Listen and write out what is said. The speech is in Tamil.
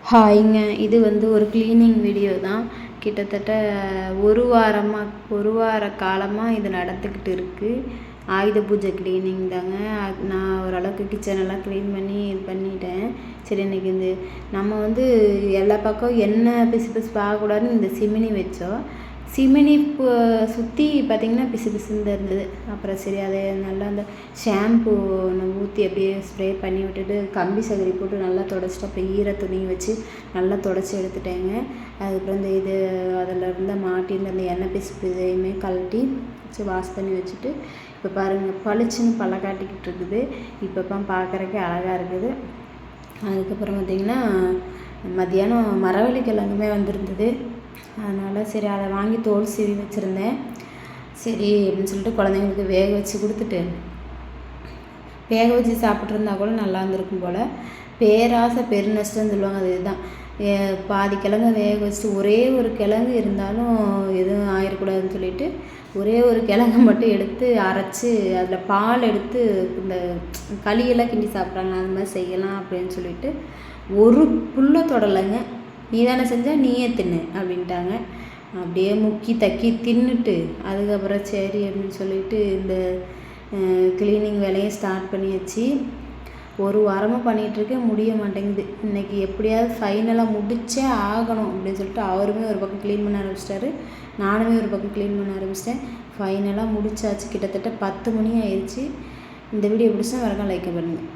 ஹாய்ங்க. இது ஒரு கிளீனிங் வீடியோ தான். கிட்டத்தட்ட ஒரு வார காலமாக இது நடந்துக்கிட்டு இருக்குது. ஆயுத பூஜை கிளீனிங் தாங்க. நான் ஓரளவுக்கு கிச்சனெல்லாம் க்ளீன் பண்ணி இது பண்ணிட்டேன். சரி, இன்றைக்கி நம்ம எல்லா பக்கம் எண்ணெய் பிசுபிசுப்பு ஆகக்கூடாதுன்னு இந்த சிமினி வச்சோம். சிமினி சுற்றி பார்த்திங்கன்னா பிசு பிசுன்னு இருந்தது. அப்புறம் சரி, அதை நல்லா அந்த ஷாம்பு ஒன்று ஊற்றி அப்படியே ஸ்ப்ரே பண்ணி விட்டுட்டு கம்பி சகரி போட்டு நல்லா தொடச்சிட்டு அப்புறம் ஈர துணி வச்சு நல்லா தொடச்சி எடுத்துட்டேங்க. அதுக்கப்புறம் அதில் இருந்த மாட்டியிருந்த அந்த எண்ணெய் பிசுப்பு இதையுமே கழட்டி வச்சு வாஷ் பண்ணி வச்சுட்டு இப்போ பாருங்கள், பளிச்சுன்னு பல்ல காட்டிக்கிட்டு இருக்குது. இப்போ பார்க்குறக்கே அழகாக இருக்குது. அதுக்கப்புறம் பார்த்திங்கன்னா மத்தியானம் மரவள்ளி கிழங்குமே வந்திருந்தது. அதனால் சரி, அதை வாங்கி தோல் சீவி வச்சுருந்தேன். சரி அப்படின்னு சொல்லிட்டு குழந்தைங்களுக்கு வேக வச்சு கொடுத்துட்டு வேக வச்சு சாப்பிட்ருந்தா கூட நல்லா இருந்திருக்கும் போல். பேராசை பெருநஷ்டம்னு சொல்லுவாங்க. அது இதுதான். பாதி கிழங்கு வேக வச்சுட்டு ஒரே ஒரு கிழங்கு இருந்தாலும் எதுவும் ஆயிடக்கூடாதுன்னு சொல்லிட்டு ஒரே ஒரு கிழங்கு மட்டும் எடுத்து அரைச்சி அதில் பால் எடுத்து இந்த களியெல்லாம் கிண்டி சாப்பிட்றாங்க, அது மாதிரி செய்யலாம் அப்படின்னு சொல்லிட்டு ஒரு புல்லை தொடலைங்க. நீ தானே செஞ்ச, நீயே தின்னு அப்படின்ட்டாங்க. அப்படியே முக்கி தக்கி தின்னுட்டு அதுக்கப்புறம் சரி அப்படின்னு சொல்லிட்டு இந்த க்ளீனிங் வேலையை ஸ்டார்ட் பண்ணியாச்சு. ஒரு வாரமாக பண்ணிகிட்ருக்கேன், முடிய மாட்டேங்குது. இன்றைக்கி எப்படியாவது ஃபைனலாக முடிச்சே ஆகணும் அப்படின்னு சொல்லிட்டு அவருமே ஒரு பக்கம் க்ளீன் பண்ண ஆரம்பிச்சிட்டாரு, நானுமே ஒரு பக்கம் க்ளீன் பண்ண ஆரம்பிச்சிட்டேன். ஃபைனலாக முடிச்சாச்சு. கிட்டத்தட்ட 10 மணி ஆயிடுச்சு. இந்த வீடியோ பிடிச்சா மறக்காம லைக் பண்ணுங்கள்.